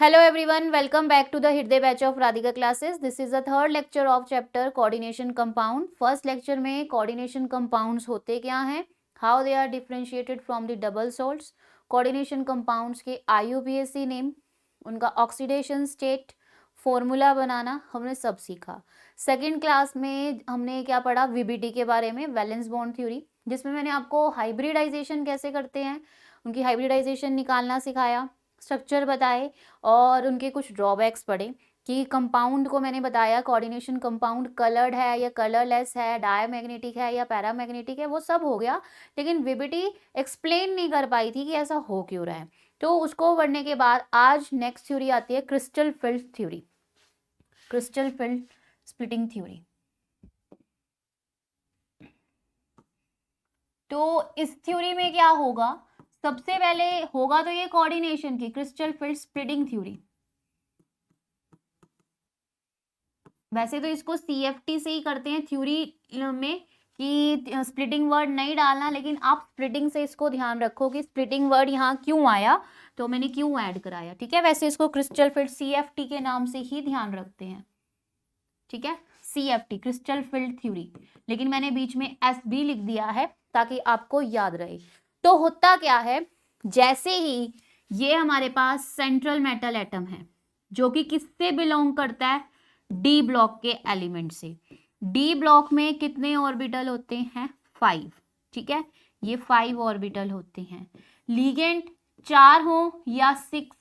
Hello everyone, welcome back to the Hriday batch of Radhika classes. This is the third lecture of chapter coordination compound. First lecture में coordination compounds होते क्या हैं, how they are differentiated from the double salts, coordination compounds के IUPAC name, उनका oxidation state, formula बनाना हमने सब सीखा. Second class में हमने क्या पढ़ा, VBT के बारे में, वैलेंस बॉन्ड थ्योरी, जिसमें मैंने आपको हाइब्रिडाइजेशन कैसे करते हैं, उनकी हाइब्रिडाइजेशन निकालना सिखाया, स्ट्रक्चर बताए और उनके कुछ ड्रॉबैक्स पढ़े कि कंपाउंड को मैंने बताया कोऑर्डिनेशन कंपाउंड कलर्ड है या कलरलेस है, डायमैग्नेटिक है या पैरामैग्नेटिक है, वो सब हो गया. लेकिन वीबीटी एक्सप्लेन नहीं कर पाई थी कि ऐसा हो क्यों रहा है. तो उसको पढ़ने के बाद आज नेक्स्ट थ्योरी आती है crystal field theory, crystal field splitting theory. तो इस थ्योरी में क्या होगा, सबसे पहले होगा तो ये कोऑर्डिनेशन की क्रिस्टल फील्ड स्प्लिटिंग थ्योरी. वैसे तो इसको CFT से ही करते हैं थ्योरी में कि स्प्लिटिंग वर्ड नहीं डालना, लेकिन आप स्प्लिटिंग से इसको ध्यान रखो कि स्प्लिटिंग वर्ड यहाँ क्यों आया, तो मैंने क्यों ऐड कराया. ठीक है, वैसे इसको क्रिस्टल फील्ड CFT के नाम से ही ध्यान रखते हैं. ठीक है, CFT क्रिस्टल फील्ड थ्योरी, लेकिन मैंने बीच में SB लिख दिया है ताकि आपको याद रहे. तो होता क्या है, जैसे ही ये हमारे पास सेंट्रल मेटल एटम है जो कि किससे बिलोंग करता है, डी ब्लॉक के एलिमेंट से. डी ब्लॉक में कितने ऑर्बिटल होते हैं, 5. ठीक है, ये 5 ऑर्बिटल होते हैं. लिगेंड 4 हो या 6,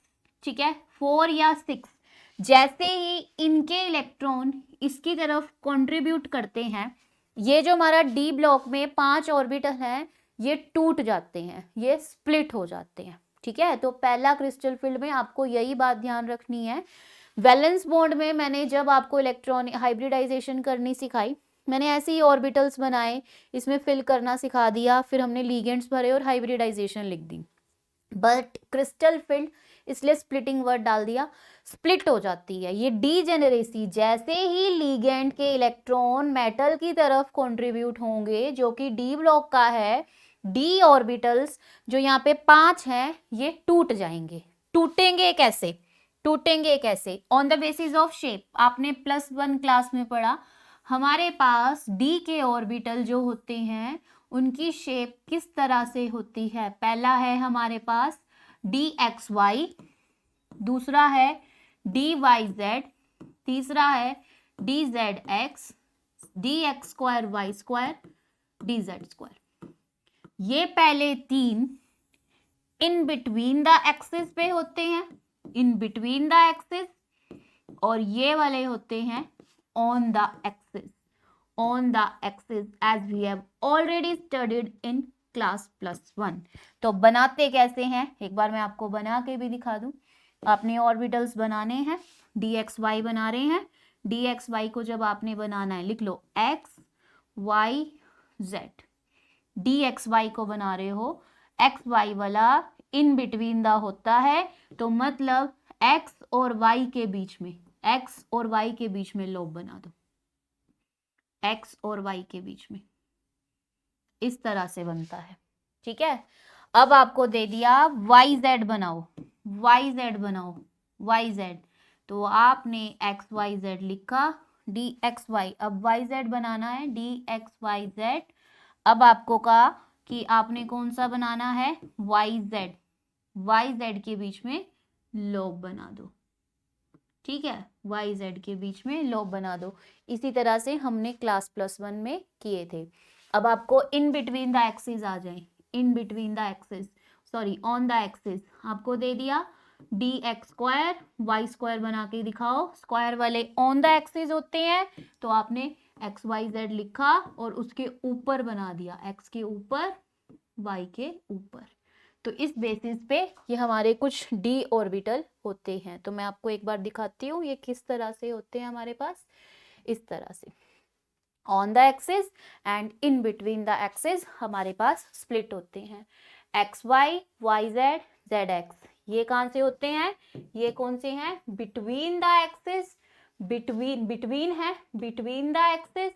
ठीक है, 4 या 6, जैसे ही इनके इलेक्ट्रॉन इसकी तरफ कंट्रीब्यूट करते हैं, ये जो हमारा डी ब्लॉक में 5 ऑर्बिटल हैं ये टूट जाते हैं, ये स्प्लिट हो जाते हैं. ठीक है, तो पहला क्रिस्टल फील्ड में आपको यही बात ध्यान रखनी है. वैलेंस बॉन्ड में मैंने जब आपको इलेक्ट्रॉन हाइब्रिडाइजेशन करनी सिखाई, मैंने ऐसे ही ऑर्बिटल्स बनाए, इसमें फिल करना सिखा दिया, फिर हमने लीगेंड्स भरे और हाइब्रिडाइजेशन लिख दी. बट क्रिस्टल फील्ड इसलिए स्प्लिटिंग वर्ड डाल दिया, स्प्लिट हो जाती है ये डीजेनरेसी. जैसे ही लीगेंड के इलेक्ट्रॉन मेटल की तरफ कंट्रीब्यूट होंगे जो कि डी ब्लॉक का है, डी ऑर्बिटल्स जो यहाँ पे 5 हैं ये टूट जाएंगे. टूटेंगे कैसे, टूटेंगे कैसे, on the basis of shape. आपने +1 क्लास में पढ़ा, हमारे पास डी के ऑर्बिटल जो होते हैं उनकी शेप किस तरह से होती है. पहला है हमारे पास DXY, दूसरा है DYZ, तीसरा है DZX, DX2Y2, DZ2. ये पहले 3 इन बिटवीन द एक्सिस पे होते हैं, इन बिटवीन द एक्सिस, और ये वाले होते हैं on the axis, on the axis as we have already studied in class +1. तो बनाते कैसे हैं, एक बार मैं आपको बना के भी दिखा दूं. आपने ऑर्बिटल्स बनाने हैं, DXY बना रहे हैं. DXY को जब आपने बनाना है लिख लो XYZ. DXY को बना रहे हो, XY वाला इन बिटवीन द होता है, तो मतलब X और Y के बीच में, X और Y के बीच में लोब बना दो, X और Y के बीच में, इस तरह से बनता है. ठीक है, अब आपको दे दिया YZ बनाओ, YZ बनाओ, YZ, तो आपने XYZ लिखा, DXY. अब YZ बनाना है, DXYZ. अब आपको कहा कि आपने कौन सा बनाना है, YZ. YZ के बीच में लोब बना दो. ठीक है, YZ के बीच में लोब बना दो. इसी तरह से हमने क्लास +1 में किए थे. अब आपको इन बिटवीन द एक्सिस आ जाए, in between the axis, sorry on the axis, आपको दे दिया DX2, Y2 बना के दिखाओ. स्क्वायर वाले ऑन द एक्सिस होते हैं, तो आपने XYZ लिखा और उसके ऊपर बना दिया, X के ऊपर, Y के ऊपर. तो इस बेसिस पे ये हमारे कुछ डी ऑर्बिटल होते हैं. तो मैं आपको एक बार दिखाती हूँ ये किस तरह से होते हैं हमारे पास, इस तरह से on the axis and in between the axis हमारे पास स्प्लिट होते हैं. XY, YZ, ZX, ये कहाँ से होते हैं, ये कौन से हैं, बिटवीन द एक्सिस, बिटवीन है, between the axis,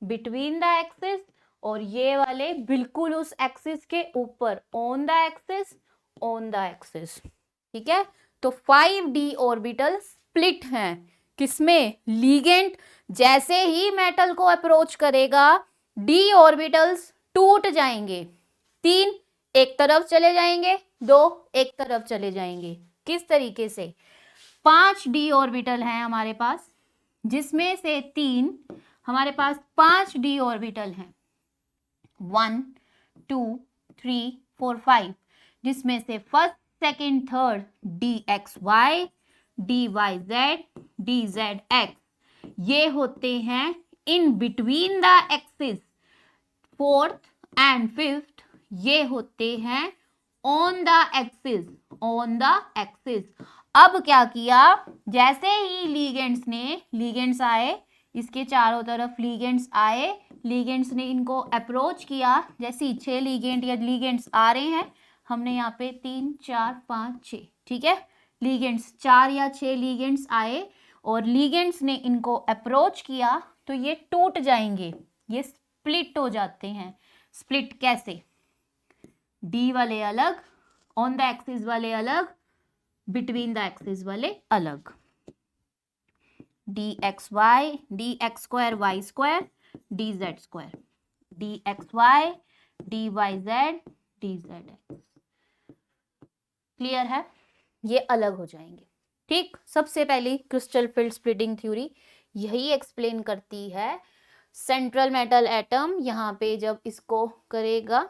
between the axis, और ये वाले बिल्कुल उस एक्सिस के ऊपर, on the axis, on the axis. ठीक है, तो 5d ऑर्बिटल स्प्लिट हैं। किसमें? लिगेंड जैसे ही मेटल को अप्रोच करेगा d ऑर्बिटल्स टूट जाएंगे। 3 एक तरफ चले जाएंगे, 2 एक तरफ चले जाएंगे। किस तरीके से? 5d ऑर्बिटल हैं हमारे पास, जिसमें से 3 हमारे पास 5d ऑर्बिटल हैं, 1 2 3 4 5, जिसमें से first second third dxy dyz dzx ये होते हैं in between the axis. Fourth and fifth ये होते हैं on the axis, on the axis. अब क्या किया? जैसे ही लीगेंड्स आए, इसके चारों तरफ लीगेंड्स आए, लीगेंड्स ने इनको अप्रोच किया। जैसे ही 6 लीगेंड्स आ रहे हैं, हमने यहाँ पे 3 4 5 6, ठीक है, लीगेंड्स 4 या 6 लीगेंड्स आए और लीगेंड्स ने इनको अप्रोच किया, तो ये टूट जाएंगे, ये स्प्लिट हो जाते हैं। स्प्लिट कैसे? डी वाले अलग, ऑन द एक्सिस वाले अलग, बिटवीन द एक्सिस वाले अलग। dxy dx square y square dz square, dxy dyz dzx। Clear है? ये अलग हो जाएंगे। ठीक, सबसे पहली क्रिस्टल फील्ड स्प्लिटिंग थ्योरी यही एक्सप्लेन करती है। सेंट्रल मेटल एटम यहाँ पे जब इसको करेगा,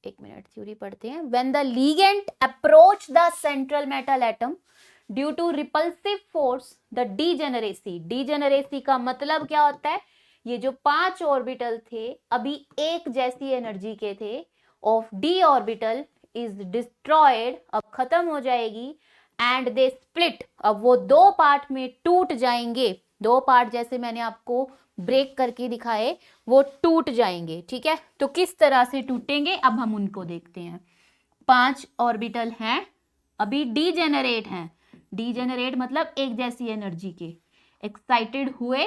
एक मिनट थ्योरी पढ़ते हैं। When the ligand approach the central metal atom due to repulsive force the degeneracy का मतलब क्या होता है? ये जो 5 ऑर्बिटल थे अभी एक जैसी एनर्जी के थे, of D orbital is destroyed, अब खत्म हो जाएगी, एंड दे स्प्लिट, अब वो 2 पार्ट में टूट जाएंगे। 2 पार्ट जैसे मैंने आपको ब्रेक करके दिखाए, वो टूट जाएंगे। ठीक है, तो किस तरह से टूटेंगे अब हम उनको देखते हैं। 5 ऑर्बिटल हैं, अभी डीजेनरेट हैं। डीजेनरेट मतलब एक जैसी एनर्जी के, एक्साइटेड हुए,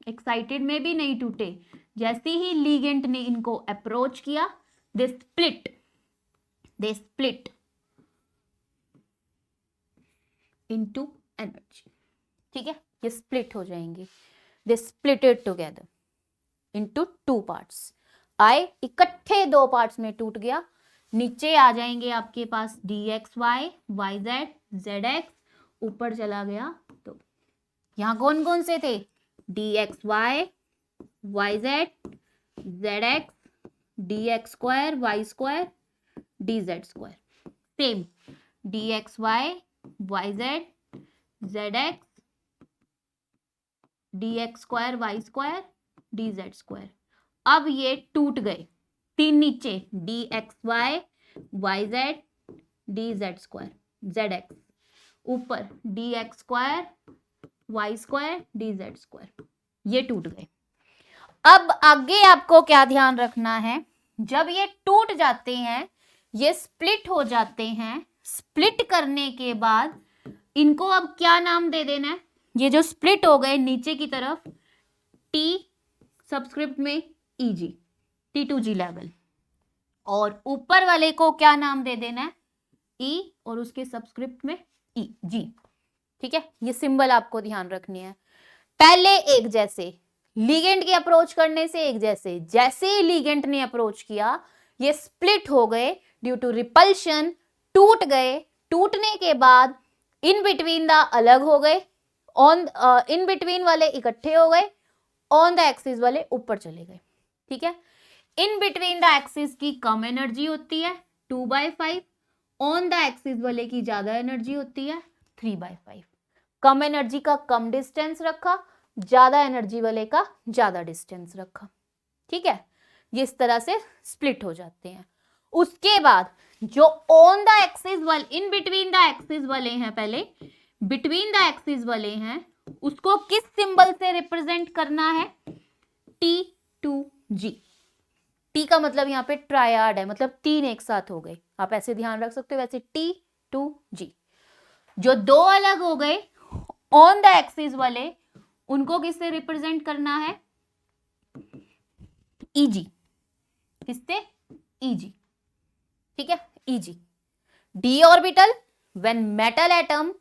एक्साइटेड में भी नहीं टूटे। जैसे ही लीगेंट ने इनको अप्रोच किया, दे स्प्लिट इनटू एनर्जी। ठीक है, ये स्प्लिट हो जाएंगे। दे स्प्लिटेड टुगेदर इनटू 2 पार्ट्स। आए इकट्ठे 2 पार्ट्स में टूट गया। नीचे आ जाएंगे आपके पास dxy yz zx, ऊपर चला गया। तो यहां कौन कौन से थे? dxy yz zx dx square y square dz square. Same dxy yz zx dx square y square dz square. अब ये टूट गए। 3 नीचे dxy yz dz square zx, ऊपर dx square y square dz square, ये टूट गए। अब आगे आपको क्या ध्यान रखना है? जब ये टूट जाते हैं, ये स्प्लिट हो जाते हैं, स्प्लिट करने के बाद इनको अब क्या नाम दे देना है? ये जो स्प्लिट हो गए नीचे की तरफ, T सबस्क्रिप्ट में EG, T2G लेवल, और ऊपर वाले को क्या नाम दे देना है? E और उसके सबस्क्रिप्ट में EG। ठीक है, ये सिंबल आपको ध्यान रखनी है। पहले एक जैसे, लिगेंड के अप्रोच करने से एक जैसे, जैसे ही लिगेंड ने अप्रोच किया ये स्प्लिट हो गए ड्यू टू रिपल्शन, टूट गए। टूटने के बाद इन बिटवीन द अलग हो गए, ऑन इन बिटवीन वाले इकट्ठे हो गए, ऑन द एक्सिस वाले ऊपर चले गए। ठीक है, इन बिटवीन द एक्सिस की कम एनर्जी होती है 2/5, ऑन द एक्सिस वाले की ज्यादा एनर्जी होती है 3/5। कम एनर्जी का कम डिस्टेंस रखा, ज्यादा एनर्जी वाले का ज्यादा डिस्टेंस रखा। ठीक है, ये इस तरह से स्प्लिट हो जाते हैं। उसके बाद जो ऑन द एक्सिस वाले, इन बिटवीन द एक्सिस वाले हैं, पहले बिटवीन द एक्सिस वाले हैं, उसको किस सिंबल से रिप्रेजेंट करना है? T2G। T का मतलब यहाँ पे ट्रायड है, मतलब 3 एक साथ हो गए, आप ऐसे ध्यान रख सकते हो। वैसे T2G। जो 2 अलग हो गए ऑन द एक्सिस वाले, उनको किससे रिप्रेजेंट करना है? EG। किससे? EG। ठीक है, EG। D orbital when metal atom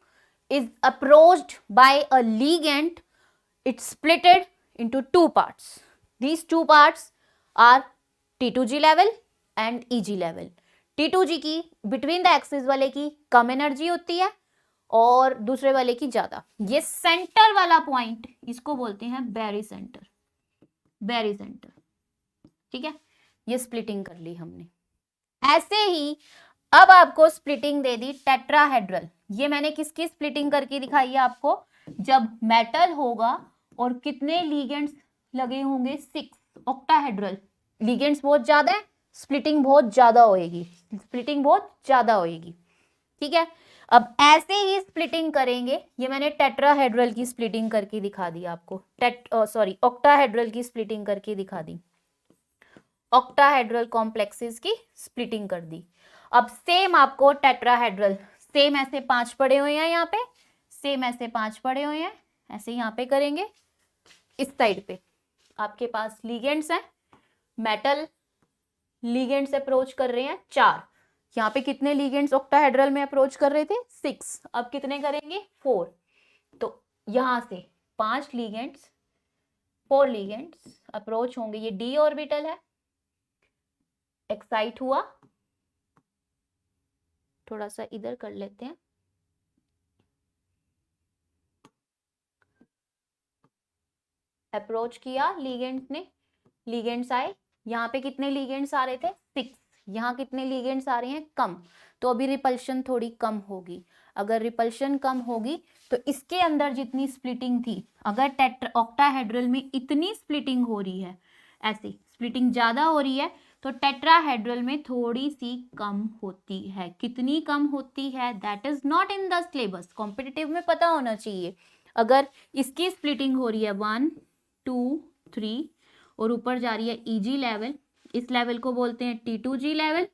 is approached by a ligand, it's splitted into two parts. These two parts are T2G level and EG level. T2G की between the axis वाले की कम energy होती है और दूसरे वाले की ज्यादा. ये सेंटर वाला पॉइंट इसको बोलते हैं बेरी सेंटर. Berry centre. ठीक है, ये स्प्लिटिंग कर ली हमने. ऐसे ही अब आपको स्प्लिटिंग दे दी टेट्राहेड्रल. ये मैंने किसकी स्प्लिटिंग करके दिखाई है आपको? जब मेटल होगा और कितने लिगेंड्स लगे होंगे? 6. ऑक्टाहेड्रल. लिगेंड्स बहुत ज्यादा है, स्प्लिटिंग बहुत ज्यादा होएगी. स्प्लिटिंग बहुत ज्यादा होएगी. ठीक है, अब ऐसे ही स्प्लिटिंग करेंगे. ये मैंने टेट्राहेड्रल की स्प्लिटिंग करके दिखा दी आपको. ऑक्टाहेड्रल की स्प्लिटिंग करके दिखा दी. ऑक्टाहेड्रल कॉम्प्लेक्सेस की स्प्लिटिंग कर दी. अब सेम आपको टेट्राहेड्रल, सेम ऐसे 5 पड़े हुए हैं यहाँ पे, सेम ऐसे 5 पड़े हुए हैं, ऐसे यहाँ पे करेंगे. इस साइड पे आपके पास लिगेंड्स हैं, मेटल लिगेंड्स अप्रोच कर रहे हैं 4. यहाँ पे कितने लिगेंड्स ऑक्टाहेड्रल में अप्रोच कर रहे थे? 6. अब कितने करेंगे? 4. तो यहाँ से 5 लिगेंड्स, 4 लिगेंड्स अप्रोच होंगे. ये डी ऑर्बिटल है, एक्साइट हुआ. थोड़ा सा इधर कर लेते हैं. अप्रोच किया लिगेंड्स ने, लिगेंड्स आए. यहाँ पे कितने लिगेंड्स आ रहे थे? 6. यहाँ कितने लिगेंड्स आ रहे हैं? कम. तो अभी रिपल्शन थोड़ी कम होगी. अगर रिपल्शन कम होगी तो इसके अंदर जितनी स्प्लिटिंग थी, अगर ऑक्टाहेड्रल में इतनी स्प्लिटिंग हो रही है, ऐसी स्प्लिटिंग ज्यादा हो रही है, तो टेट्राहेड्रल में थोड़ी सी कम होती है. कितनी कम होती है? That is not in the syllabus. Competitive में पता होना चाहिए. अगर इसकी स्प्लिटिंग हो रही है 1 2 3 और ऊपर जा रही है EG लेवल, इस लेवल को बोलते हैं T2G लेवल,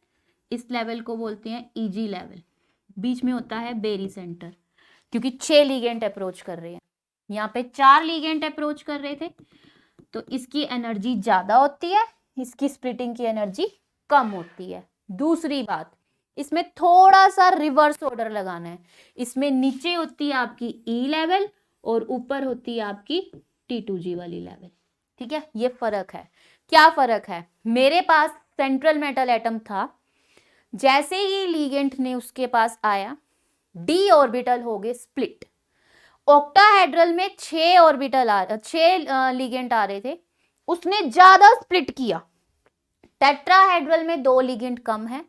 इस लेवल को बोलते हैं EG लेवल. बीच में होता है बेरी सेंटर, क्योंकि 6 लिगेंड अप्रोच कर रहे हैं. यहाँ पे 4 लिगेंड अप्रोच कर रहे थे, तो इसकी एनर्जी ज्यादा होती है, इसकी स्प्लिटिंग की एनर्जी कम होती है. दूसरी बात, इसमें थोड़ा सा रिवर्स ऑर्डर लगाना है. इसमें नीचे होती है आपकी E लेवल और ऊपर होती है आपकी T2G वाली लेवल. ठीक है, ये फर्क है. क्या फर्क है? मेरे पास सेंट्रल मेटल एटम था, जैसे ही लिगेंड ने उसके पास आया, डी ऑर्बिटल हो गए स्प्लिट. ऑक्टाहेड्रल में 6 लिगेंड आ रहे थे, उसने ज्यादा स्प्लिट किया. टेट्राहेड्रल में 2 लिगेंड कम है,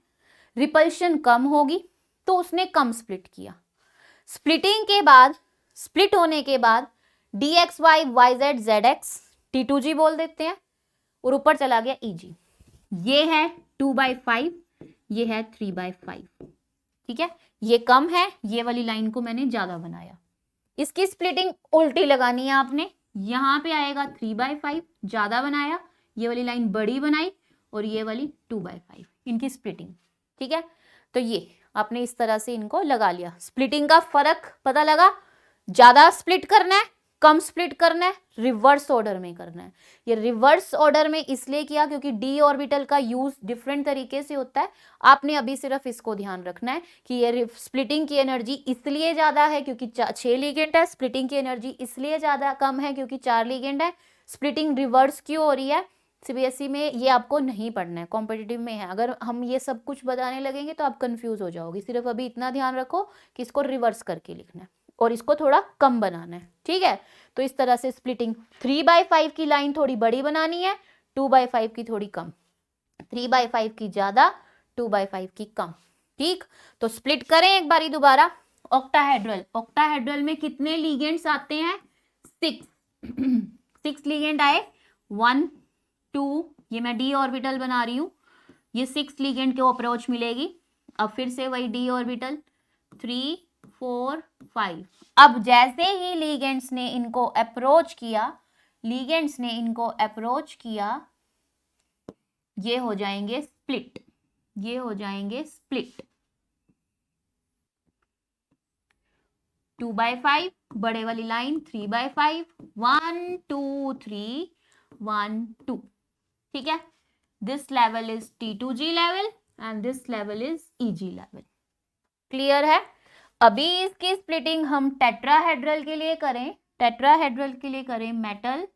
रिपल्शन कम होगी, तो उसने कम स्प्लिट किया. स्प्लिटिंग के बाद, स्प्लिट होने के बाद DXY YZ ZX T2G बोल देते हैं, और ऊपर चला गया EG. ये है 2/5, ये है 3/5. ठीक है, ये कम है, ये वाली लाइन को मैंने ज्यादा बनाया. इसकी स्प्लिटिंग उल्टी लगानी है आपने. यहाँ पे आएगा 3/5, ज्यादा बनाया, ये वाली लाइन बड़ी बनाई, और ये वाली 2/5, इनकी स्प्लिटिंग. ठीक है, तो ये आपने इस तरह से इनको लगा लिया. स्प्लिटिंग का फर्क पता लगा. ज्यादा स्प्लिट करना है, कम स्प्लिट करना है, रिवर्स ऑर्डर में करना है. ये रिवर्स ऑर्डर में इसलिए किया क्योंकि डी ऑर्बिटल का यूज डिफरेंट तरीके से होता है. आपने अभी सिर्फ इसको ध्यान रखना है कि ये स्प्लिटिंग की एनर्जी इसलिए ज्यादा है क्योंकि 6 लिगेंड है. स्प्लिटिंग की एनर्जी इसलिए ज्यादा कम है क्योंकि 4 लिगेंड है. स्प्लिटिंग रिवर्स क्यों हो रही है? CBSE में ये आपको नहीं पढ़ना है, कॉम्पिटिटिव में है. अगर हम ये सब कुछ बताने लगेंगे तो आप कंफ्यूज हो जाओगे. सिर्फ अभी इतना ध्यान रखो कि इसको रिवर्स करके लिखना है और इसको थोड़ा कम बनाना है. ठीक है, तो इस तरह से स्प्लिटिंग 3/5 की लाइन थोड़ी बड़ी बनानी है, 2/5 की थोड़ी कम, 3/5 की ज्यादा, 2/5 की कम. ठीक, तो स्प्लिट करें एक बारी दोबारा. ऑक्टाहेड्रल, ऑक्टाहेड्रल में कितने लिगेंड्स आते हैं? 6. 6 लिगेंड आए. 1 2, ये मैं डी ऑर्बिटल बना रही हूं, ये 6 लिगेंड को अप्रोच मिलेगी. अब फिर से वही डी ऑर्बिटल, 3 4 5. अब जैसे ही लिगेंड्स ने इनको अप्रोच किया, लिगेंड्स ने इनको अप्रोच किया, ये हो जाएंगे स्प्लिट, ये हो जाएंगे स्प्लिट. 2/5, बड़े वाली लाइन 3/5, 1 2 3 1 2. ठीक है, this level is T2G level and this level is EG level. Clear है? अभी इसकी स्प्लिटिंग हम टेट्राहेड्रल के लिए करें, टेट्राहेड्रल के लिए करें, मेटल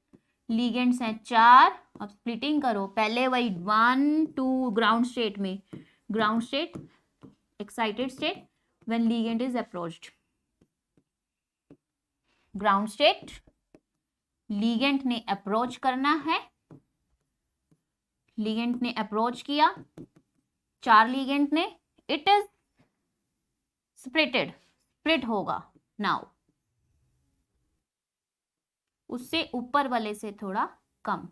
लिगेंड्स हैं 4, अब स्प्लिटिंग करो, पहले वही 1 2 ग्राउंड स्टेट में, ground state, excited state when ligand is approached, ground state, ligand ने अप्रोच करना है, लिगेंड ने अप्रोच किया, 4 लिगेंड ने, इट इज स्प्लिटेड, स्प्लिट होगा नाउ, उससे ऊपर वाले से थोड़ा कम,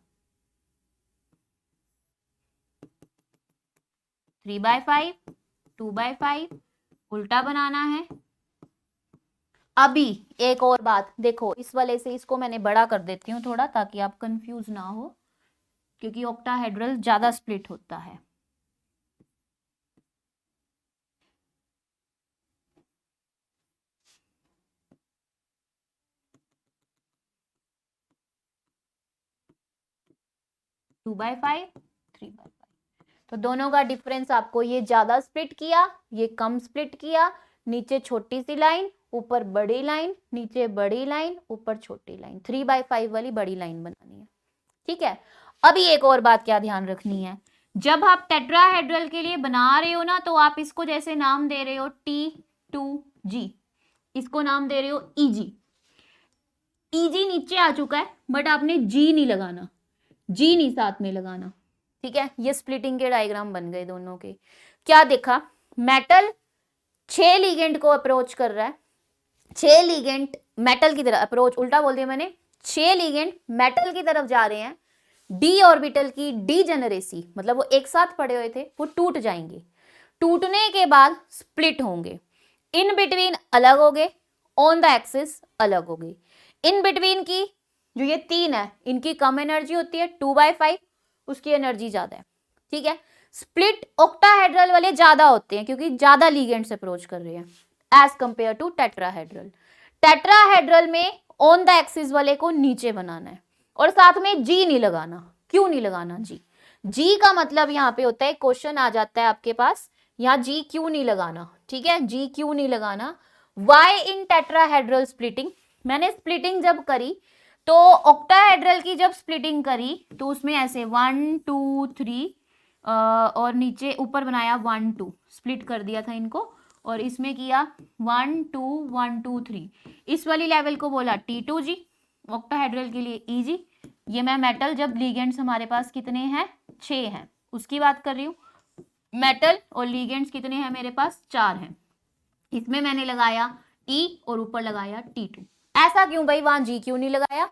3/5, 2/5, उल्टा बनाना है। अभी एक और बात देखो, इस वाले से इसको मैंने बड़ा कर देती हूँ थोड़ा, ताकि आप कंफ्यूज ना हो, क्योंकि ऑक्टाहेड्रल ज्यादा स्प्लिट होता है। टू बाई 5, 3/5, तो दोनों का डिफरेंस आपको, ये ज्यादा स्प्लिट किया, ये कम स्प्लिट किया, नीचे छोटी सी लाइन, ऊपर बड़ी लाइन, नीचे बड़ी लाइन, ऊपर छोटी लाइन, 3/5 वाली बड़ी लाइन बनानी है। ठीक है, अभी एक और बात क्या ध्यान रखनी है, जब आप टेट्राहेड्रल के लिए बना रहे हो ना, तो आप इसको जैसे नाम दे रहे हो T2G, इसको नाम दे रहे हो EG, EG नीचे आ चुका है, बट आपने G नहीं लगाना, G नहीं साथ में लगाना। ठीक है, ये स्प्लिटिंग के डायग्राम बन गए दोनों के। क्या देखा, मेटल 6 लिगेंड को अप्रोच कर रहा है, 6 लिगेंड मेटल की तरफ, अप्रोच उल्टा बोल दिया मैंने, 6 लिगेंड मेटल की तरफ जा रहे हैं, डी ऑर्बिटल की डीजेनरेसी, मतलब वो एक साथ पड़े हुए थे, वो टूट जाएंगे, टूटने के बाद स्प्लिट होंगे, इन बिटवीन अलग हो गए, ऑन द एक्सिस अलग हो गई, इन बिटवीन की जो ये 3 है, इनकी कम एनर्जी होती है, 2/5, उसकी एनर्जी ज्यादा है। ठीक है, स्प्लिट ऑक्टाहेड्रल वाले ज्यादा होते हैं, क्योंकि ज्यादा लिगेंड से अप्रोच कर रहे हैं as compared to tetrahedral. Tetrahedral में ऑन द एक्सिस वाले को नीचे बनाना है, और साथ में जी नहीं लगाना। क्यों नहीं लगाना जी? जी का मतलब यहाँ पे होता है, क्वेश्चन आ जाता है आपके पास, यहाँ जी क्यों नहीं लगाना। ठीक है, जी क्यों नहीं लगाना, वाई इन टेट्राहेड्रल स्प्लिटिंग, मैंने स्प्लिटिंग जब करी तो ऑक्टाहेड्रल की जब स्प्लिटिंग करी तो उसमें ऐसे 1 2 3 और नीचे ऊपर बनाया 1 2, स्प्लिट कर दिया था इनको, और इसमें किया 1 2 1 2 3, इस वाली लेवल को बोला T2G, ऑक्टाहेड्रल के लिए EG। ये मैं मेटल जब लिगेंड्स हमारे पास कितने हैं, 6 हैं, उसकी बात कर रही हूँ। मेटल और लिगेंड्स कितने हैं मेरे पास, 4 हैं, इसमें मैंने लगाया E और ऊपर लगाया T2। ऐसा क्यों भाई, वहां G क्यों नहीं लगाया?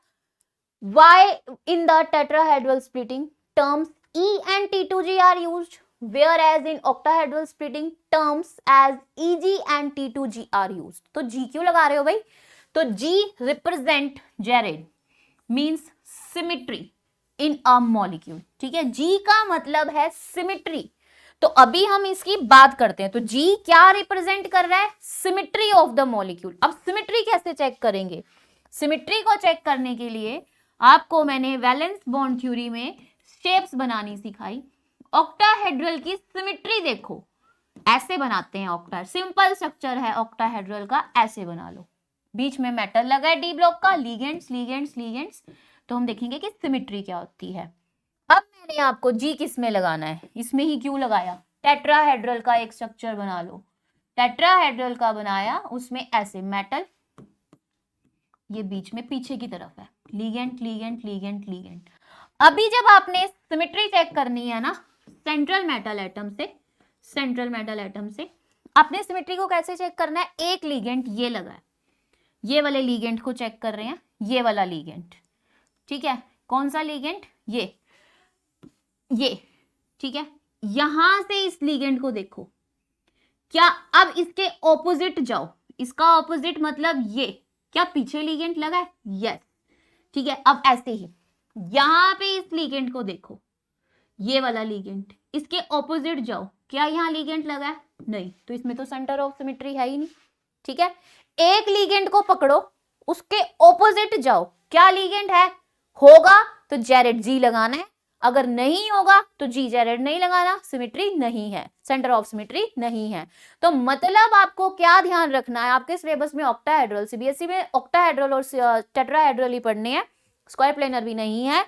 Why in the tetrahedral splitting terms E and T2G are used, whereas in octahedral splitting terms as EG and T2G are used? तो G क्यों लगा रहे हो भाई? तो G represent Jared means symmetry in a molecule। ठीक है, G का मतलब है symmetry। तो अभी हम इसकी बात करते हैं, तो G क्या रिप्रेजेंट कर रहा है, सिमिट्री ऑफ द मॉलिक्यूल। अब सिमिट्री कैसे चेक करेंगे? सिमिट्री को चेक करने के लिए आपको मैंने वैलेंस बॉन्ड थ्योरी में शेप्स बनानी सिखाई। ऑक्टाहेड्रल की सिमिट्री देखो, ऐसे बनाते हैं ऑक्टा, सिंपल स्ट्रक्चर है ऑक्टाहेड्रल का, ऐसे बना लो, बीच में मेटल लगा है डी ब्लॉक का, लिगेंड्स लिगेंड्स लिगेंड्स, तो हम देखेंगे कि सिमिट्री क्या होती है। अब मैंने आपको जी किस में लगाना है, इसमें ही क्यों लगाया, टेट्राहेड्रल का एक स्ट्रक्चर बना लो, टेट्राहेड्रल का बनाया, उसमें ऐसे मेटल, ये बीच में पीछे की तरफ है लिगेंड लिगेंड लिगेंड लिगेंड। अभी जब आपने सिमेट्री चेक करनी है ना सेंट्रल मेटल एटम से, सेंट्रल मेटल एटम से आपने सिमेट्री को कैसे चेक करना है, एक लिगेंड ये लगा है, ये वाले लिगेंड को चेक कर रहे हैं, ये वाला लिगेंड, ठीक है, कौन सा लिगेंड, ये, ठीक है, यहां से इस लिगेंड को देखो, क्या अब इसके ऑपोजिट जाओ, इसका ऑपोजिट मतलब ये, क्या पीछे लिगेंड लगा है, यस, ठीक है। अब ऐसे ही यहां पे इस लिगेंड को देखो, ये वाला लिगेंड, इसके ऑपोजिट जाओ, क्या यहाँ लिगेंड लगा है, नहीं, तो इसमें तो सेंटर ऑफ सिमेट्री है ही नहीं, ठीक है। एक लिगेंड को पकड़ो, उसके ऑपोजिट जाओ, क्या लिगेंड है, होगा तो जेरेड जी लगाना है, अगर नहीं होगा तो जी जेड नहीं लगाना, सिमेट्री नहीं है, सेंटर ऑफ सिमेट्री नहीं है। तो मतलब आपको क्या ध्यान रखना है, आपके सिलेबस में ऑक्टाहेड्रल, सीबीएसई में ऑक्टाहेड्रल और टेट्राहेड्रल ही पढ़ने हैं, स्क्वायर प्लेनर भी नहीं है।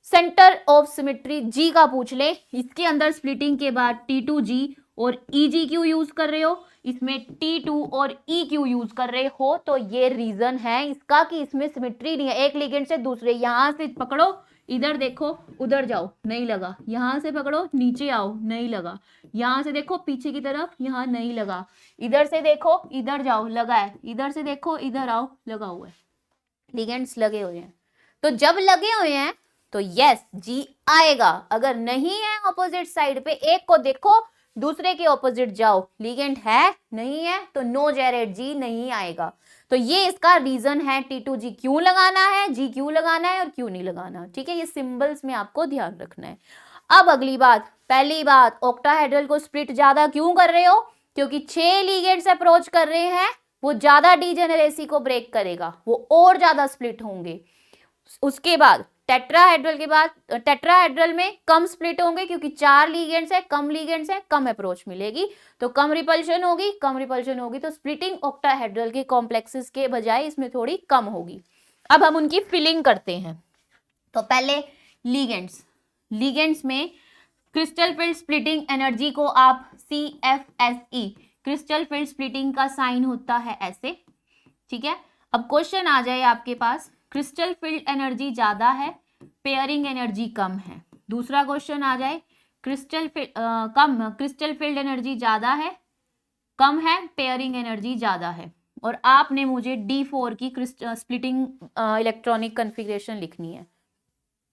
सेंटर ऑफ सिमेट्री जी का पूछ ले, इसके अंदर स्प्लिटिंग के बाद T2G और EG क्यों यूज कर रहे हो, इसमें T2 और E क्यों यूज कर रहे हो, तो ये रीजन है इसका कि इसमें सिमेट्री नहीं है, एक लिगेंड से दूसरे, यहां से पकड़ो इधर देखो उधर जाओ नहीं लगा, यहां से पकड़ो नीचे आओ नहीं लगा, यहां से देखो पीछे की तरफ यहाँ नहीं लगा, इधर से देखो इधर जाओ लगा है, इधर से देखो इधर आओ लगा हुआ है, लिगेंड्स लगे हुए हैं। तो जब लगे हुए हैं तो यस जी आएगा, अगर नहीं है ऑपोजिट साइड पे, एक को देखो दूसरे के ऑपोजिट जाओ, लिगेंड है नहीं है तो नो जेरेड जी नहीं आएगा। तो ये इसका रीजन है T2G क्यों लगाना है, जी क्यों लगाना है और क्यों नहीं लगाना, ठीक है, ये सिंबल्स में आपको ध्यान रखना है। अब अगली बात, पहली बात, ऑक्टाहेड्रल को स्प्लिट ज्यादा क्यों कर रहे हो, क्योंकि 6 लिगेंड्स अप्रोच कर रहे हैं, वो ज्यादा डीजेनरेसी को ब्रेक करेगा, वो और ज्यादा स्प्लिट होंगे। उसके बाद टेट्राहेड्रल के बाद, टेट्राहेड्रल में कम स्प्लिट होंगे क्योंकि 4 लिगेंड्स है, कम लिगेंड्स है, कम अप्रोच मिलेगी, तो कम रिपल्शन होगी, कम रिपल्शन होगी तो स्प्लिटिंग ऑक्टाहेड्रल के कॉम्प्लेक्सेस के बजाय इसमें थोड़ी कम होगी। अब हम उनकी फिलिंग करते हैं। तो पहले लिगेंड्स, लिगेंड्स में क्रिस्टल फील्ड स्प्लिटिंग एनर्जी को आप CFSE, क्रिस्टल फील्ड स्प्लिटिंग का साइन होता है ऐसे, ठीक है। अब क्वेश्चन आ जाए आपके पास, क्रिस्टल फील्ड एनर्जी ज्यादा है, पेयरिंग एनर्जी कम है। दूसरा क्वेश्चन आ जाए, क्रिस्टल फील्ड एनर्जी ज्यादा है, कम है, पेयरिंग एनर्जी ज्यादा है, और आपने मुझे D4 की स्प्लिटिंग इलेक्ट्रॉनिक कॉन्फ़िगरेशन लिखनी है।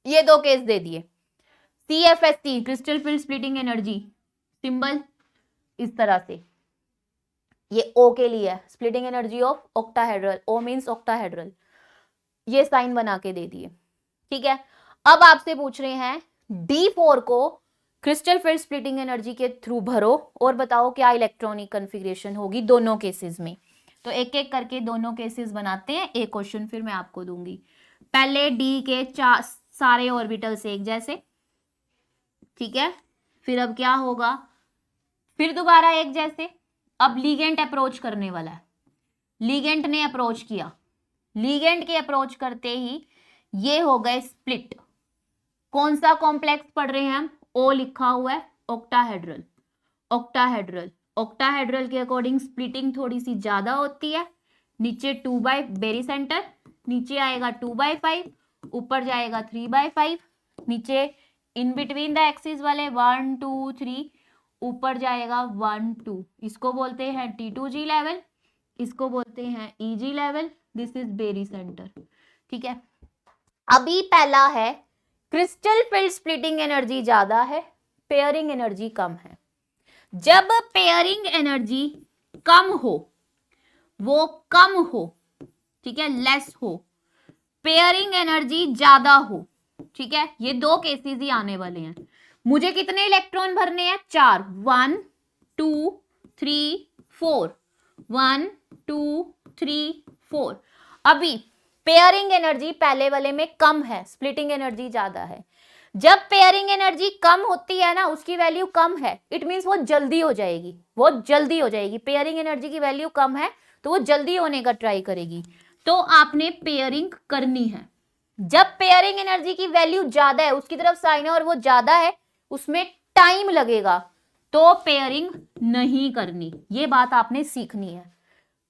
ये दो केस दे दिए। CFSE, crystal field splitting energy, symbol इस तरह से, ये O के लिए है, splitting energy of octahedral, O means octahedral, ये साइन बना के दे दिए, ठीक है। अब आपसे पूछ रहे हैं D4 को क्रिस्टल फील्ड स्प्लिटिंग एनर्जी के थ्रू भरो और बताओ क्या इलेक्ट्रॉनिक कॉन्फ़िगरेशन होगी दोनों केसेस में। तो एक एक करके दोनों केसेस बनाते हैं, एक क्वेश्चन फिर मैं आपको दूंगी। पहले D के सारे ऑर्बिटल्स एक जैसे, ठीक है, फिर अब क्या होगा, फिर दोबारा एक जैसे। अब लिगेंड अप्रोच करने वाला है, लिगेंड ने अप्रोच किया, लिगेंड के अप्रोच करते ही ये हो गए स्प्लिट। कौन सा कॉम्प्लेक्स पढ़ रहे हैं हम, O लिखा हुआ है, ऑक्टाहेड्रल, ऑक्टाहेड्रल, ऑक्टाहेड्रल के अकॉर्डिंग स्प्लिटिंग थोड़ी सी ज्यादा होती है, नीचे 2/, बेरी सेंटर, नीचे आएगा 2/5, ऊपर जाएगा 3/5, नीचे इन बिटवीन द एक्सिस वाले 1 2 3, ऊपर जाएगा 1 2, इसको बोलते हैं T2G लेवल, इसको बोलते हैं EG level, this is barycentre, ठीक है। अभी पहला है क्रिस्टल फील्ड स्प्लिटिंग एनर्जी ज्यादा है, पेयरिंग एनर्जी कम है। जब पेयरिंग एनर्जी कम हो, वो कम हो, ठीक है, लेस हो, पेयरिंग एनर्जी ज्यादा हो, ठीक है, ये दो केसेस ही आने वाले हैं। मुझे कितने इलेक्ट्रॉन भरने हैं, 4, 1 2 3 4, 1 2 3 4। अभी पेयरिंग एनर्जी पहले वाले में कम है, स्प्लिटिंग एनर्जी ज्यादा है। जब पेयरिंग एनर्जी कम होती है ना, उसकी वैल्यू कम है, इट मींस वो जल्दी हो जाएगी, वो जल्दी हो जाएगी। पेयरिंग एनर्जी की वैल्यू कम है तो वो जल्दी होने का ट्राई करेगी, तो आपने पेयरिंग करनी है। जब पेयरिंग एनर्जी की वैल्यू ज्यादा है, उसकी तरफ साइन है और वो ज्यादा है, उसमें टाइम लगेगा, तो पेयरिंग नहीं करनी, ये बात आपने सीखनी है।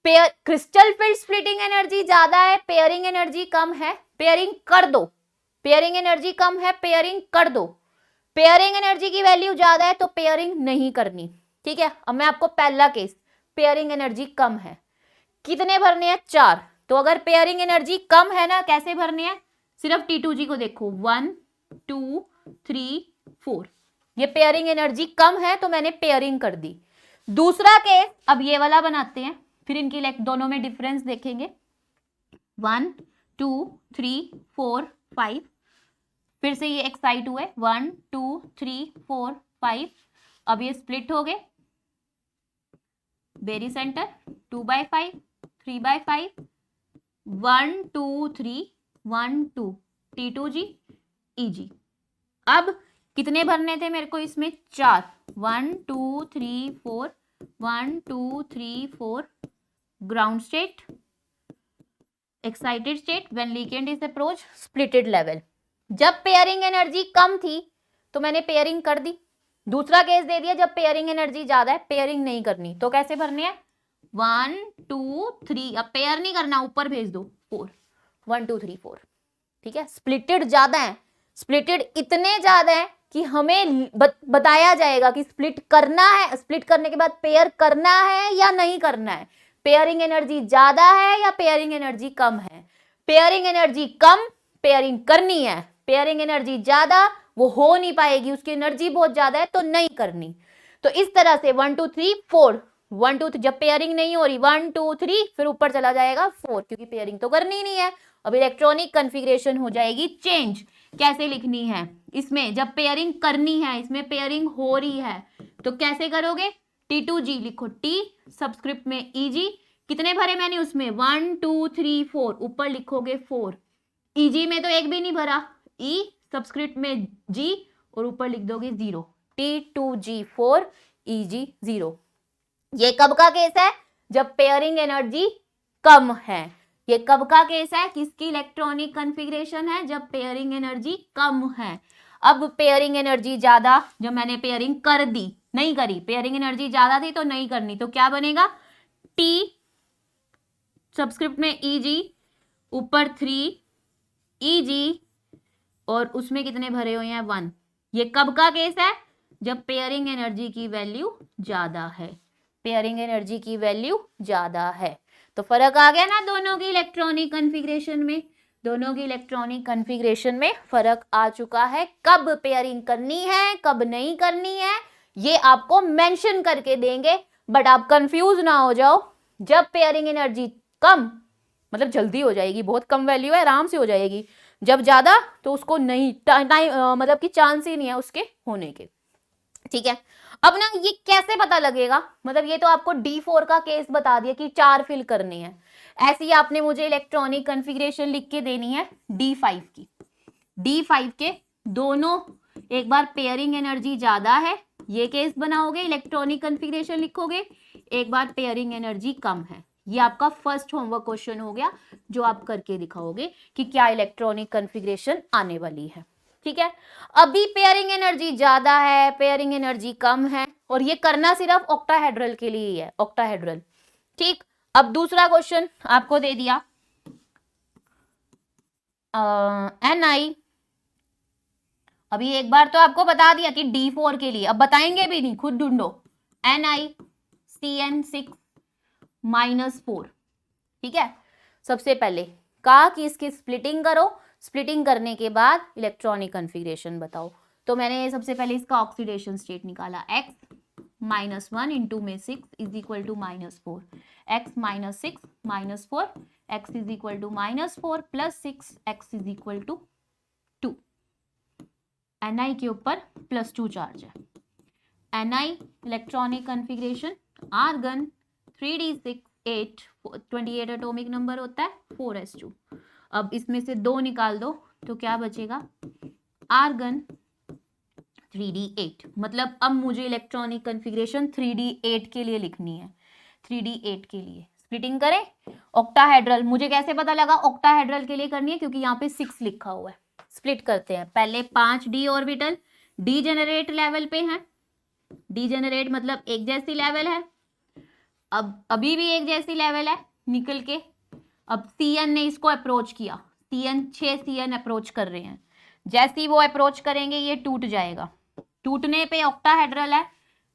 क्रिस्टल फील्ड स्प्लिटिंग एनर्जी ज्यादा है, पेयरिंग एनर्जी कम है, पेयरिंग कर दो, पेयरिंग एनर्जी कम है, पेयरिंग कर दो। पेयरिंग एनर्जी की वैल्यू ज्यादा है तो पेयरिंग नहीं करनी, ठीक है। अब मैं आपको पहला केस, पेयरिंग एनर्जी कम है, कितने भरने हैं, 4। तो अगर पेयरिंग एनर्जी कम है ना, कैसे भरने हैं, सिर्फ T2G को देखो, 1 2 3 4, ये पेयरिंग एनर्जी कम है तो मैंने पेयरिंग कर दी। दूसरा केस, अब ये वाला बनाते हैं, फिर इनकी दोनों में डिफरेंस देखेंगे, 1 2 3 4 5, फिर से ये एक्साइट हुए, 1 2 3 4 5, अब ये स्प्लिट हो गए, बेरी सेंटर 2/5 3/5, 1 2 3 1 2, T2G EG। अब कितने भरने थे मेरे को इसमें? 4, 1 2 3 4, 1 2 3 4 ground state, excited state, when ligand is approach, splitted level. जब पेयरिंग एनर्जी कम थी तो मैंने पेयरिंग कर दी। दूसरा केस दे दिया जब पेयरिंग एनर्जी ज्यादा है, पेयरिंग नहीं करनी, तो कैसे भरने हैं? 1 2 3, अब पेयर नहीं करना, ऊपर भेज दो 4, 1 2 3 4। ठीक है, स्प्लिटेड ज्यादा है, स्प्लिटेड इतने ज्यादा है कि हमें बताया जाएगा कि स्प्लिट करना है, स्प्लिट करने के बाद पेयर करना है या नहीं करना है, पेयरिंग एनर्जी ज्यादा है या पेयरिंग एनर्जी कम है। पेयरिंग एनर्जी कम, पेयरिंग करनी है। पेयरिंग एनर्जी ज्यादा, वो हो नहीं पाएगी, उसकी एनर्जी बहुत ज्यादा है तो नहीं करनी। तो इस तरह से 1 2 3 4, 1 2 जब पेयरिंग नहीं हो रही 1 2 3, फिर ऊपर चला जाएगा 4, क्योंकि पेयरिंग तो करनी ही नहीं है। अब इलेक्ट्रॉनिक कॉन्फ़िगरेशन हो जाएगी चेंज। कैसे लिखनी है? इसमें जब पेयरिंग करनी है, इसमें पेयरिंग हो रही है, तो कैसे करोगे? T2G लिखो, T सबस्क्रिप्ट में EG, कितने भरे मैंने उसमें? 1 2 3 4, ऊपर लिखोगे 4। EG में तो एक भी नहीं भरा, E सबस्क्रिप्ट में G और ऊपर लिख दोगे 0, T2G 4 EG 0। ये कब का केस है? जब पेयरिंग एनर्जी कम है। ये कब का केस है? किसकी इलेक्ट्रॉनिक कॉन्फ़िगरेशन है? जब पेयरिंग एनर्जी कम है। अब पेयरिंग एनर्जी ज्यादा, जब मैंने पेयरिंग कर दी, नहीं करी, पेयरिंग एनर्जी ज्यादा थी तो नहीं करनी, तो क्या बनेगा? T सबस्क्रिप्ट में EG, ऊपर 3 EG और उसमें कितने भरे हुए हैं? 1। ये कब का केस है? जब पेयरिंग एनर्जी की वैल्यू ज्यादा है। पेयरिंग एनर्जी की वैल्यू ज्यादा है। तो फर्क आ गया ना दोनों की इलेक्ट्रॉनिक कॉन्फ़िगरेशन में? दोनों की इलेक्ट्रॉनिक कॉन्फ़िगरेशन में फर्क आ चुका है। कब पेयरिंग करनी है, कब नहीं करनी है, ये आपको मेंशन करके देंगे, बट आप कंफ्यूज ना हो जाओ। जब पेयरिंग एनर्जी कम, मतलब जल्दी हो जाएगी, बहुत कम वैल्यू है, आराम से हो जाएगी। जब ज्यादा तो उसको नहीं, मतलब कि चांस ही नहीं है उसके होने के। ठीक है, अब ना ये कैसे पता लगेगा? मतलब ये तो आपको D4 का केस बता दिया कि 4 फिल करने हैं। ऐसे ही आपने मुझे इलेक्ट्रॉनिक कॉन्फ़िगरेशन लिख के देनी है D5 की। D5 के दोनों, एक बार पेयरिंग एनर्जी ज्यादा है, ये केस बनाओगे, इलेक्ट्रॉनिक कॉन्फ़िगरेशन लिखोगे। एक बार पेयरिंग एनर्जी कम है। ये आपका फर्स्ट होमवर्क क्वेश्चन हो गया, जो आप करके दिखाओगे कि क्या इलेक्ट्रॉनिक कॉन्फ़िगरेशन आने वाली है। ठीक है, अभी पेयरिंग एनर्जी ज्यादा है, पेयरिंग एनर्जी कम है, और ये करना सिर्फ ऑक्टाहेड्रल के लिए ही है, ऑक्टाहेड्रल। ठीक, अब दूसरा क्वेश्चन आपको दे दिया Ni। अभी एक बार तो आपको बता दिया कि D4 के लिए, अब बताएंगे भी नहीं, खुद ढूंढो। NiCN6 -4। ठीक है, सबसे पहले कहा कि इसकी स्प्लिटिंग करो, स्प्लिटिंग करने के बाद इलेक्ट्रॉनिक कॉन्फ़िगरेशन बताओ। तो मैंने सबसे पहले इसका ऑक्सीडेशन स्टेट निकाला, x -1 इंटू में 6 is equal to -4, x -6 -4, x is equal to -4 plus 6, x is equal to 2। Ni के ऊपर +2 चार्ज है। Ni electronic configuration, argon 3d6 8, 28 atomic number होता है, 4s2। अब इसमें से 2 निकाल दो तो क्या बचेगा? Argon 3d8। मतलब अब मुझे इलेक्ट्रॉनिक कॉन्फ़िगरेशन 3d8 के लिए लिखनी है। 3d8 के लिए स्प्लिटिंग करें ऑक्टाहेड्रल। मुझे कैसे पता लगा ऑक्टाहेड्रल के लिए करनी है? क्योंकि यहाँ पे 6 लिखा हुआ है। स्प्लिट करते हैं, पहले 5d ऑर्बिटल डीजेनरेट लेवल पे हैं। डीजेनरेट मतलब एक जैसी लेवल है, अब अभी भी एक जैसी लेवल है निकल के। अब Cn ने इसको अप्रोच किया, Cn 6 Cn अप्रोच कर रहे हैं। जैसे ही वो अप्रोच करेंगे ये टूट जाएगा। टूटने पे ऑक्टाहेड्रल है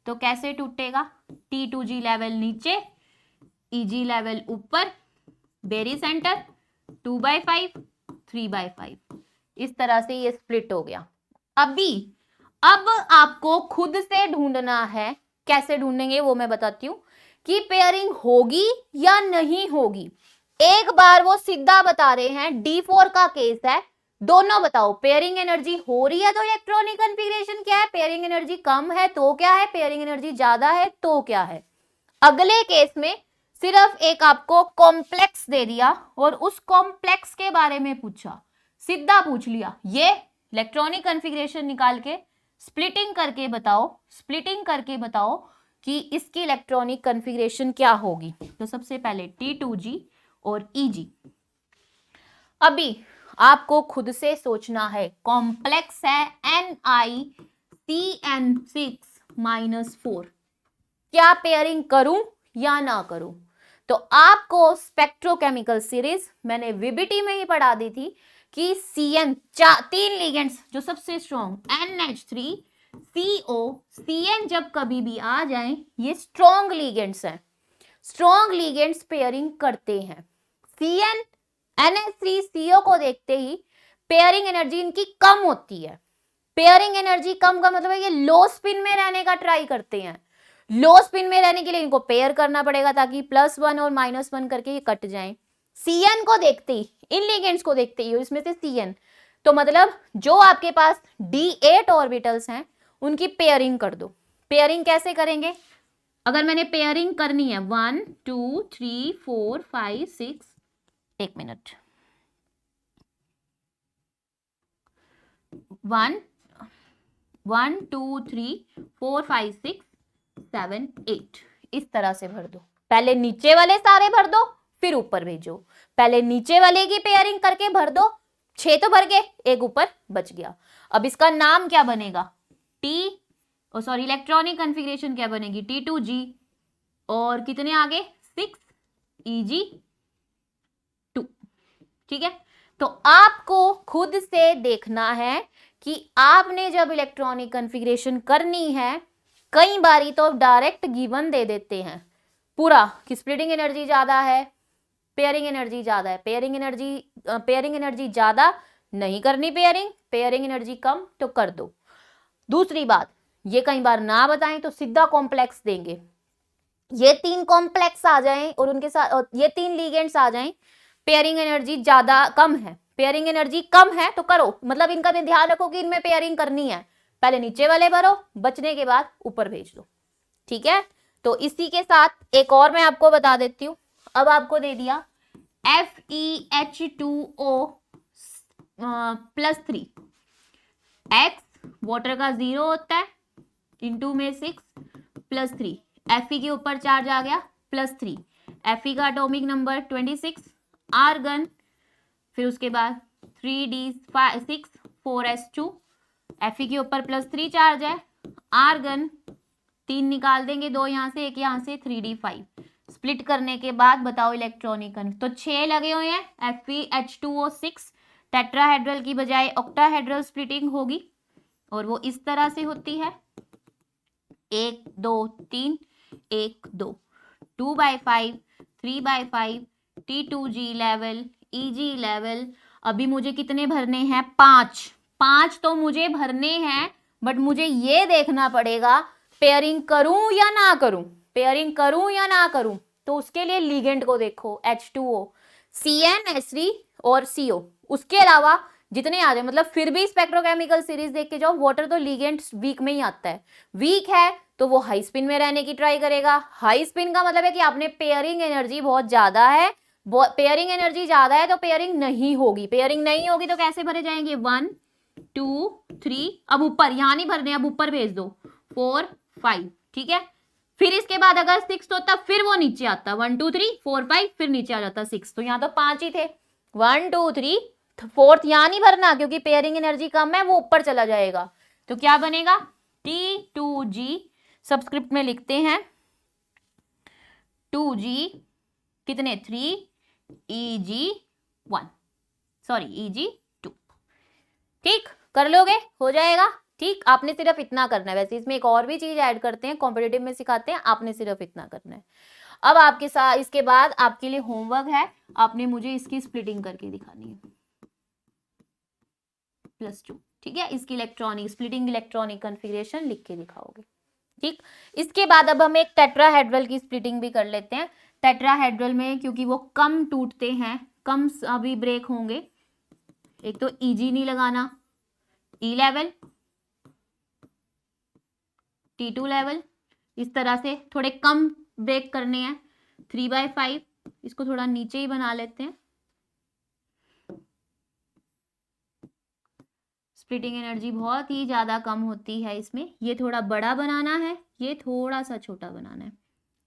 तो कैसे टूटेगा? T2G लेवल नीचे, EG लेवल ऊपर, बेरी सेंटर 2/5 3/5, इस तरह से ये स्प्लिट हो गया। अब आपको खुद से ढूंढना है। कैसे ढूंढेंगे वो मैं बताती हूँ कि पेयरिंग होगी या नहीं होगी। एक बार वो सीधा बता रहे हैं, D4 का केस है, दोनों बताओ। पेयरिंग एनर्जी हो रही है तो इलेक्ट्रॉनिक कॉन्फ़िगरेशन क्या है, पेयरिंग एनर्जी कम है तो क्या है, पेयरिंग एनर्जी ज्यादा है तो क्या है। अगले केस में सिर्फ एक आपको कॉम्प्लेक्स दे दिया और उस कॉम्प्लेक्स के बारे में पूछा, सीधा पूछ लिया, ये इलेक्ट्रॉनिक कॉन्फ़िगरेशन निकाल के स्प्लिटिंग करके बताओ कि इसकी इलेक्ट्रॉनिक कॉन्फ़िगरेशन क्या होगी। तो सबसे पहले T2G और EG। अभी आपको खुद से सोचना है, कॉम्प्लेक्स है NiCN6-4, क्या पेयरिंग करूं या ना करूं। तो आपको स्पेक्ट्रोकेमिकल सीरीज मैंने वीबीटी में ही पढ़ा दी थी कि CN 3 लिगेंड्स जो सबसे स्ट्रॉन्ग NH3CO CN जब कभी भी आ जाएं, ये स्ट्रॉन्ग लिगेंड्स हैं, स्ट्रॉन्ग लिगेंड्स पेयरिंग करते हैं। CN NH3CO को देखते ही पेयरिंग एनर्जी इनकी कम होती है। पेयरिंग एनर्जी कम का मतलब है ये लो स्पिन में रहने का ट्राई करते हैं। लो स्पिन में रहने के लिए इनको पेयर करना पड़ेगा ताकि +1 और -1 करके ये कट जाएं। CN को देखते ही, इन लिगेंड्स को देखते ही, इसमें से CN, तो मतलब जो आपके पास D8 ऑर्बिटल्स हैं उनकी पेयरिंग कर दो। पेयरिंग कैसे करेंगे? अगर मैंने पेयरिंग करनी है 1 2 3 4 5 6, एक मिनट, 1 2 3 4 5 6 7 8 इस तरह से भर दो। पहले नीचे वाले सारे भर दो, फिर ऊपर भेजो। पहले नीचे वाले की पेयरिंग करके भर दो, 6 तो भर गए, एक ऊपर बच गया। अब इसका नाम क्या बनेगा? इलेक्ट्रॉनिक कॉन्फ़िगरेशन क्या बनेगी? T2G और कितने आगे? 6EG2। ठीक है, तो आपको खुद से देखना है कि आपने जब इलेक्ट्रॉनिक कॉन्फ़िगरेशन करनी है, कई बारी तो डायरेक्ट गिवन दे देते हैं पूरा कि स्प्लिटिंग एनर्जी ज्यादा है, पेयरिंग एनर्जी ज्यादा है, पेयरिंग एनर्जी ज्यादा नहीं करनी, पेयरिंग एनर्जी कम तो कर दो। दूसरी बात, ये कई बार ना बताएं तो सीधा कॉम्प्लेक्स देंगे। ये 3 कॉम्प्लेक्स आ जाएं और उनके साथ ये 3 लिगेंड्स आ जाएं, पेयरिंग एनर्जी ज्यादा कम है, पेयरिंग एनर्जी कम है तो करो, मतलब इनका भी ध्यान रखो कि इनमें पेयरिंग करनी है। पहले नीचे वाले भरो, बचने के बाद ऊपर भेज दो। ठीक है, तो इसी के साथ एक और मैं आपको बता देती हूं। अब आपको दे दिया FeH2O+3, X वाटर का 0 होता है, इंटू में 6 +3, Fe के ऊपर चार्ज आ गया +3, Fe का एटॉमिक नंबर 26, आर्गन, फिर उसके बाद 3d6 4s2, Fe के ऊपर +3 चार्ज है, आर्गन 3 निकाल देंगे, 2 यहाँ से 1 यहाँ से, 3d5। स्प्लिट करने के बाद बताओ इलेक्ट्रॉनिक, तो 6 लगे हुए हैं, FeH2O6 टेट्राहेड्रल की बजाय ऑक्टाहेड्रल स्प्लिटिंग होगी और वो इस तरह से होती है 1 2 3 1 2, 2/5 3/5, T2G लेवल, EG लेवल। अभी मुझे कितने भरने हैं? 5 तो मुझे भरने हैं, बट मुझे ये देखना पड़ेगा पेयरिंग करूं या ना करूं, पेयरिंग करूं या ना करूं। तो उसके लिए लिगेंड को देखो, H2O, CN और CO, उसके अलावा जितने आ जाए, मतलब फिर भी स्पेक्ट्रोकेमिकल सीरीज देख के जाओ। वाटर तो लिगेंड वीक में ही आता है, वीक है तो वो हाई स्पिन में रहने की ट्राई करेगा। हाई स्पिन का मतलब है कि आपने पेयरिंग एनर्जी बहुत ज्यादा है, पेयरिंग एनर्जी ज्यादा है तो पेयरिंग नहीं होगी, पेयरिंग नहीं होगी तो कैसे भरे जाएंगे? 1 2 3, अब ऊपर, यहां नहीं भरने, अब ऊपर भेज दो 4 5। ठीक है, फिर इसके बाद अगर 6 होता फिर वो नीचे आता, 1 2 3 4 5, फिर नीचे आ जाता 6। तो यहाँ तो 5 ही थे, 1 2 3 4th यहां नहीं भरना क्योंकि पेयरिंग एनर्जी कम है, वो ऊपर चला जाएगा। तो क्या बनेगा? T2G सबस्क्रिप्ट में लिखते हैं 2G कितने 3, EG1, सॉरी EG2। ठीक, कर लोगे, हो जाएगा। ठीक, आपने सिर्फ इतना करना है। वैसे इसमें एक और भी चीज ऐड करते हैं, कॉम्पिटिटिव में सिखाते हैं, आपने सिर्फ इतना करना है। अब आपके साथ इसके बाद आपके लिए होमवर्क है, आपने मुझे इसकी स्प्लिटिंग करके दिखानी है +2। ठीक है, इसकी इलेक्ट्रॉनिक स्प्लिटिंग, इलेक्ट्रॉनिक कॉन्फ़िगरेशन लिख के दिखाओगे। ठीक, इसके बाद अब हम एक टेट्राहेड्रल की स्प्लिटिंग भी कर लेते हैं। टेट्राहेड्रल में क्योंकि वो कम टूटते हैं, कम अभी ब्रेक होंगे, एक तो EG नहीं लगाना, E लेवल, T2 लेवल, इस तरह से थोड़े कम ब्रेक करने हैं। 3/5, इसको थोड़ा नीचे ही बना लेते हैं। स्प्लिटिंग एनर्जी बहुत ही ज़्यादा कम होती है इसमें। ये थोड़ा बड़ा बनाना है, ये थोड़ा सा छोटा बनाना है,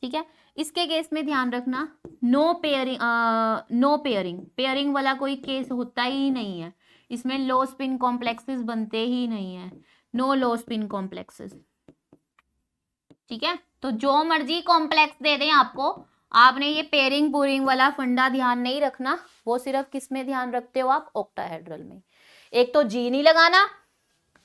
ठीक है। इसके केस में ध्यान रखना, नो पेयरिंग, पेयरिंग वाला कोई केस होता ही नहीं है इसमें, लो स्पिन कॉम्प्लेक्सेस बनते ही नहीं है, नो लो स्पिन कॉम्प्लेक्सेस, ठीक है। तो जो मर्जी कॉम्प्लेक्स दे दें आपको, आपने ये पेयरिंग पूरिंग वाला फंडा ध्यान नहीं रखना, वो सिर्फ किस में ध्यान रखते हो आप, ऑक्टाहेड्रल में। एक तो जी नहीं लगाना,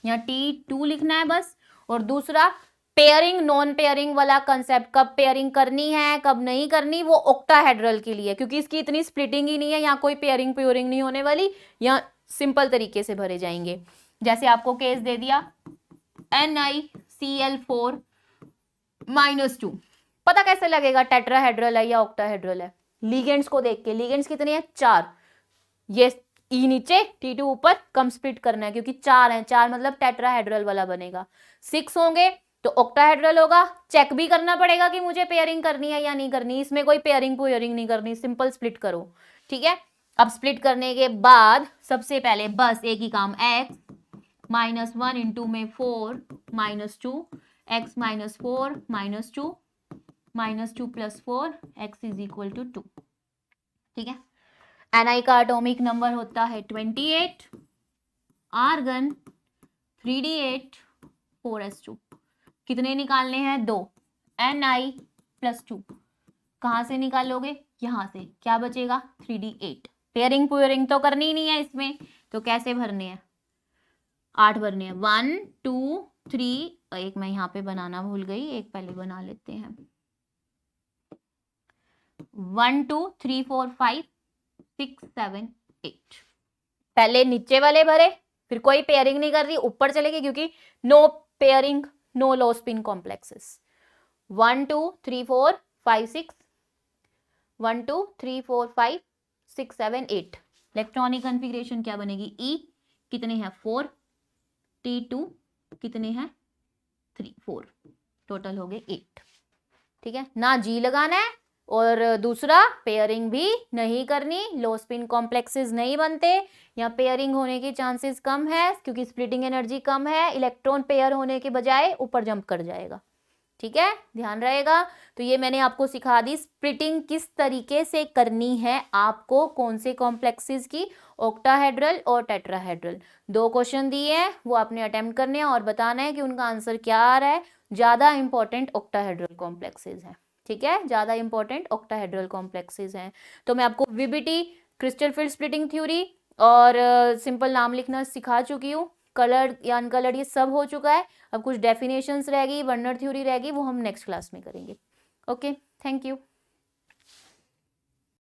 या T2 लिखना है बस, और दूसरा पेयरिंग नॉन पेयरिंग वाला कंसेप्ट, कब पेयरिंग करनी है कब नहीं करनी, वो ऑक्टाहेड्रल के लिए, क्योंकि इसकी इतनी स्प्लिटिंग ही नहीं है, यहाँ कोई पेयरिंग प्योरिंग नहीं होने वाली, यहाँ सिंपल तरीके से भरे जाएंगे। जैसे आपको केस दे दिया NiCl4 -2, पता कैसे लगेगा टेट्राहेड्रल है या ऑक्टाहेड्रल है? लीगेंड्स को देख के, लीगेंड्स कितने हैं, 4, ये E नीचे T2 ऊपर, कम स्प्लिट करना है क्योंकि 4 हैं, 4 मतलब टेट्राहेड्रल वाला बनेगा। 6 होंगे तो ऑक्टाहेड्रल होगा। चेक भी करना पड़ेगा कि मुझे पेयरिंग करनी है या नहीं करनी, इसमें कोई पेयरिंग पेयरिंग नहीं करनी, सिंपल स्प्लिट करो, ठीक है। अब स्प्लिट करने के बाद सबसे पहले बस एक ही काम, x -1 इंटू में 4 -2, x -4 -2 -2 + 4 x = 2, ठीक है। Ni का एटॉमिक नंबर होता है 28, आर्गन 3d8 4s2, कितने निकालने हैं, 2, Ni + 2, कहाँ से निकालोगे, यहाँ से, क्या बचेगा, 3d8। पेयरिंग पेयरिंग तो करनी ही नहीं है इसमें, तो कैसे भरने हैं, 8 भरने हैं, 1 2 3, एक मैं यहाँ पे बनाना भूल गई, एक पहले बना लेते हैं, 1 2 3 4 5 6 7 8, पहले नीचे वाले भरे, फिर कोई पेयरिंग नहीं कर रही, ऊपर चलेगी क्योंकि no pairing no low spin complexes. 1 2 3 4 5 6, 1 2 3 4 5 6 7 8, electronic configuration क्या बनेगी, E कितने हैं 4, T2 कितने हैं 3 4, टोटल हो गए 8, ठीक है ना। G लगाना है, और दूसरा पेयरिंग भी नहीं करनी, लो स्पिन कॉम्प्लेक्सेस नहीं बनते, या पेयरिंग होने के चांसेस कम है क्योंकि स्प्लिटिंग एनर्जी कम है, इलेक्ट्रॉन पेयर होने के बजाय ऊपर जंप कर जाएगा, ठीक है, ध्यान रहेगा। तो ये मैंने आपको सिखा दी स्प्लिटिंग किस तरीके से करनी है, आपको कौन से कॉम्प्लेक्सेस की, ऑक्टाहेड्रल और टेट्राहेड्रल। 2 क्वेश्चन दिए हैं, वो आपने अटेम्प्ट करने हैं और बताना है कि उनका आंसर क्या आ रहा है। ज्यादा इंपॉर्टेंट ऑक्टाहेड्रल कॉम्प्लेक्सेस हैं, ठीक है, ज्यादा इंपॉर्टेंट ऑक्टाहेड्रल कॉम्प्लेक्सेस हैं। तो मैं आपको VBT, crystal field splitting theory और सिंपल नाम लिखना सिखा चुकी हूँ, कलर्ड या अनकलर्ड ये सब हो चुका है। अब कुछ डेफिनेशंस रहेगी, वर्नर थ्योरी रहेगी, वो हम नेक्स्ट क्लास में करेंगे। Okay, thank you.